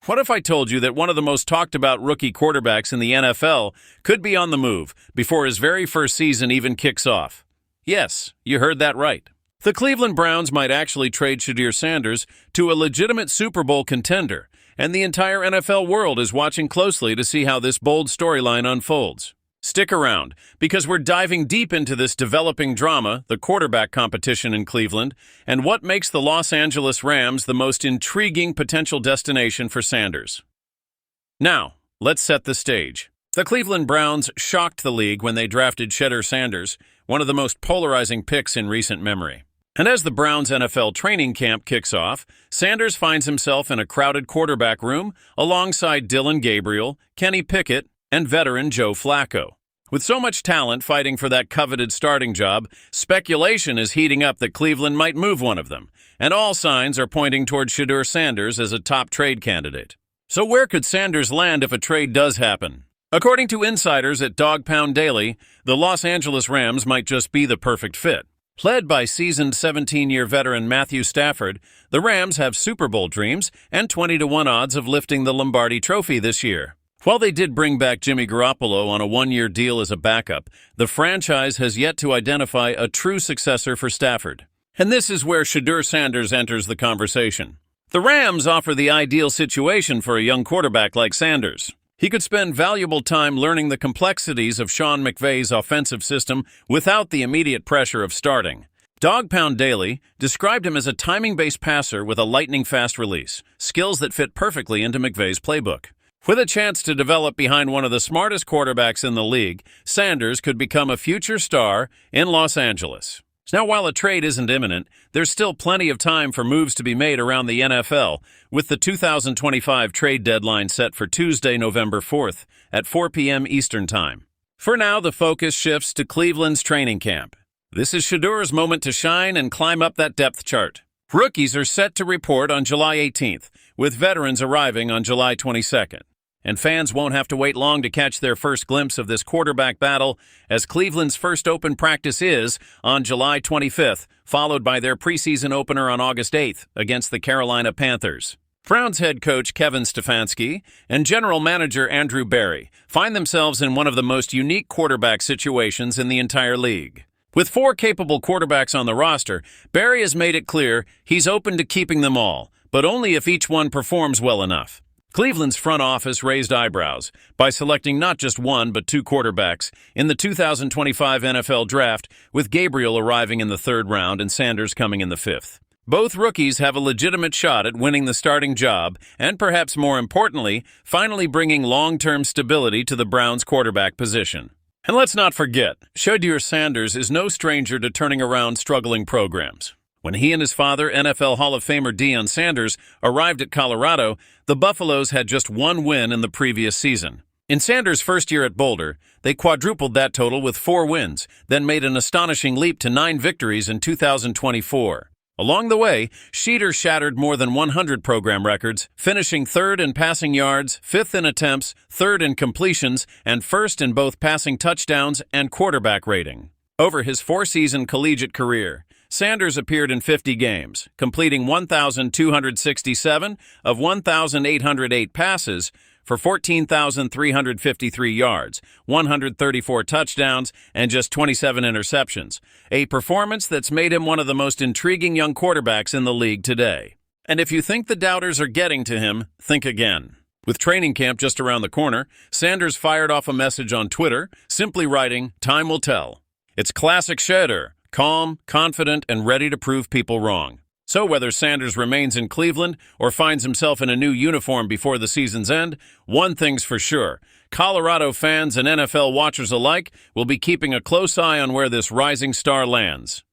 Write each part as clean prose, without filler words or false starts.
What if I told you that one of the most talked about rookie quarterbacks in the NFL could be on the move before his very first season even kicks off? Yes, you heard that right. The Cleveland Browns might actually trade Shedeur Sanders to a legitimate Super Bowl contender, and the entire NFL world is watching closely to see how this bold storyline unfolds. Stick around, because we're diving deep into this developing drama, the quarterback competition in Cleveland, and what makes the Los Angeles Rams the most intriguing potential destination for Sanders. Now, let's set the stage. The Cleveland Browns shocked the league when they drafted Shedeur Sanders, one of the most polarizing picks in recent memory. And as the Browns' NFL training camp kicks off, Sanders finds himself in a crowded quarterback room alongside Dillon Gabriel, Kenny Pickett, and veteran Joe Flacco. With so much talent fighting for that coveted starting job, speculation is heating up that Cleveland might move one of them, and all signs are pointing toward Shedeur Sanders as a top trade candidate. So where could Sanders land if a trade does happen? According to insiders at Dog Pound Daily, the Los Angeles Rams might just be the perfect fit. Led by seasoned 17-year veteran Matthew Stafford, the Rams have Super Bowl dreams and 20-1 odds of lifting the Lombardi Trophy this year. While they did bring back Jimmy Garoppolo on a one-year deal as a backup, the franchise has yet to identify a true successor for Stafford. And this is where Shedeur Sanders enters the conversation. The Rams offer the ideal situation for a young quarterback like Sanders. He could spend valuable time learning the complexities of Sean McVay's offensive system without the immediate pressure of starting. Dog Pound Daily described him as a timing-based passer with a lightning-fast release, skills that fit perfectly into McVay's playbook. With a chance to develop behind one of the smartest quarterbacks in the league, Sanders could become a future star in Los Angeles. Now, while a trade isn't imminent, there's still plenty of time for moves to be made around the NFL, with the 2025 trade deadline set for Tuesday, November 4th at 4 p.m. Eastern Time. For now, the focus shifts to Cleveland's training camp. This is Shedeur's moment to shine and climb up that depth chart. Rookies are set to report on July 18th, with veterans arriving on July 22nd. And fans won't have to wait long to catch their first glimpse of this quarterback battle, as Cleveland's first open practice is on July 25th, followed by their preseason opener on August 8th against the Carolina Panthers. Browns head coach Kevin Stefanski and general manager Andrew Berry find themselves in one of the most unique quarterback situations in the entire league. With 4 capable quarterbacks on the roster, Berry has made it clear he's open to keeping them all, but only if each one performs well enough. Cleveland's front office raised eyebrows by selecting not just one but 2 quarterbacks in the 2025 NFL Draft, with Gabriel arriving in the 3rd round and Sanders coming in the 5th. Both rookies have a legitimate shot at winning the starting job and, perhaps more importantly, finally bringing long-term stability to the Browns' quarterback position. And let's not forget, Shedeur Sanders is no stranger to turning around struggling programs. When he and his father, NFL Hall of Famer Deion Sanders, arrived at Colorado, the Buffaloes had just 1 win in the previous season. In Sanders' first year at Boulder, they quadrupled that total with 4 wins, then made an astonishing leap to 9 victories in 2024. Along the way, Shedeur shattered more than 100 program records, finishing 3rd in passing yards, 5th in attempts, 3rd in completions, and 1st in both passing touchdowns and quarterback rating. Over his 4-season collegiate career, Sanders appeared in 50 games, completing 1,267 of 1,808 passes for 14,353 yards, 134 touchdowns, and just 27 interceptions, a performance that's made him one of the most intriguing young quarterbacks in the league today. And if you think the doubters are getting to him, think again. With training camp just around the corner, Sanders fired off a message on Twitter, simply writing, "Time will tell." It's classic Shedeur. Calm, confident, and ready to prove people wrong. So whether Sanders remains in Cleveland or finds himself in a new uniform before the season's end, one thing's for sure. Colorado fans and NFL watchers alike will be keeping a close eye on where this rising star lands.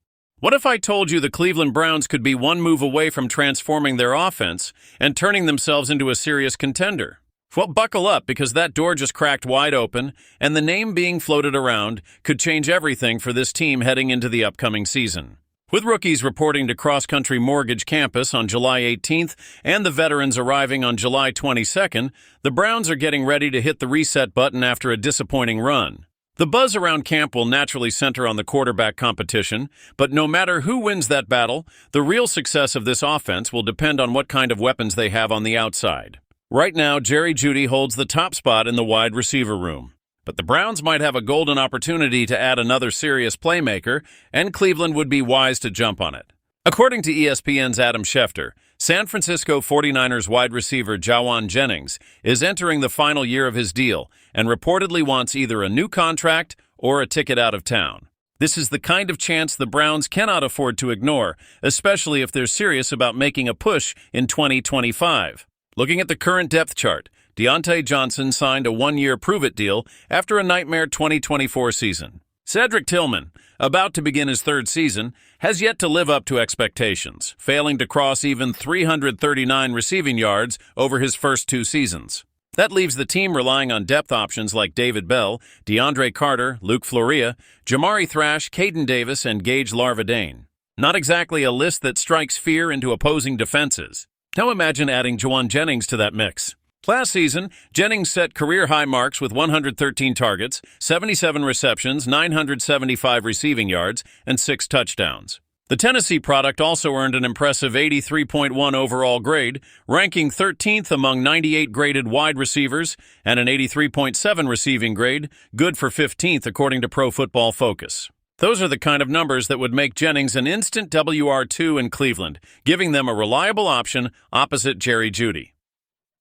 What if I told you the Cleveland Browns could be one move away from transforming their offense and turning themselves into a serious contender? Well, buckle up, because that door just cracked wide open, and the name being floated around could change everything for this team heading into the upcoming season. With rookies reporting to Cross Country Mortgage Campus on July 18th and the veterans arriving on July 22nd, the Browns are getting ready to hit the reset button after a disappointing run. The buzz around camp will naturally center on the quarterback competition, but no matter who wins that battle, the real success of this offense will depend on what kind of weapons they have on the outside. Right now, Jerry Jeudy holds the top spot in the wide receiver room. But the Browns might have a golden opportunity to add another serious playmaker, and Cleveland would be wise to jump on it. According to ESPN's Adam Schefter, San Francisco 49ers wide receiver Jauan Jennings is entering the final year of his deal and reportedly wants either a new contract or a ticket out of town. This is the kind of chance the Browns cannot afford to ignore, especially if they're serious about making a push in 2025. Looking at the current depth chart, Deontay Johnson signed a one-year prove-it deal after a nightmare 2024 season. Cedric Tillman, about to begin his third season, has yet to live up to expectations, failing to cross even 339 receiving yards over his first two seasons. That leaves the team relying on depth options like David Bell, DeAndre Carter, Luke Floria, Jamari Thrash, Caden Davis, and Gage Larvadain. Not exactly a list that strikes fear into opposing defenses. Now imagine adding Jauan Jennings to that mix. Last season, Jennings set career-high marks with 113 targets, 77 receptions, 975 receiving yards, and 6 touchdowns. The Tennessee product also earned an impressive 83.1 overall grade, ranking 13th among 98 graded wide receivers, and an 83.7 receiving grade, good for 15th according to Pro Football Focus. Those are the kind of numbers that would make Jennings an instant WR2 in Cleveland, giving them a reliable option opposite Jerry Jeudy.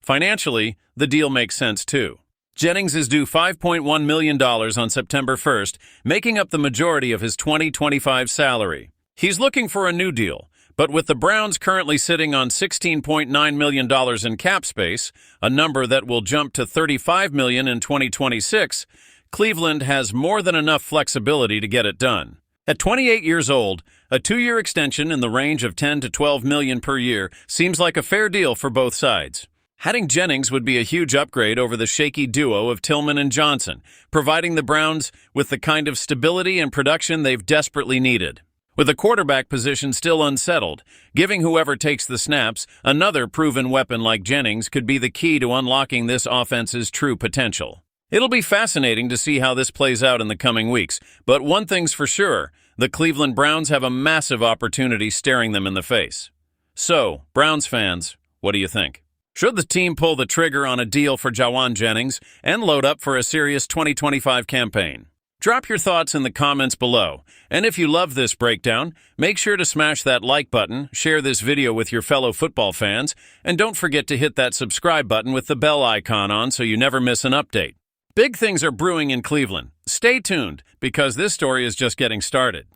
Financially, the deal makes sense too. Jennings is due $5.1 million on September 1st, making up the majority of his 2025 salary. He's looking for a new deal, but with the Browns currently sitting on $16.9 million in cap space, a number that will jump to $35 million in 2026, Cleveland has more than enough flexibility to get it done. At 28 years old, a 2-year extension in the range of $10 to $12 million per year seems like a fair deal for both sides. Adding Jennings would be a huge upgrade over the shaky duo of Tillman and Johnson, providing the Browns with the kind of stability and production they've desperately needed. With the quarterback position still unsettled, giving whoever takes the snaps another proven weapon like Jennings could be the key to unlocking this offense's true potential. It'll be fascinating to see how this plays out in the coming weeks, but one thing's for sure, the Cleveland Browns have a massive opportunity staring them in the face. So, Browns fans, what do you think? Should the team pull the trigger on a deal for Jauan Jennings and load up for a serious 2025 campaign? Drop your thoughts in the comments below, and if you love this breakdown, make sure to smash that like button, share this video with your fellow football fans, and don't forget to hit that subscribe button with the bell icon on so you never miss an update. Big things are brewing in Cleveland. Stay tuned, because this story is just getting started.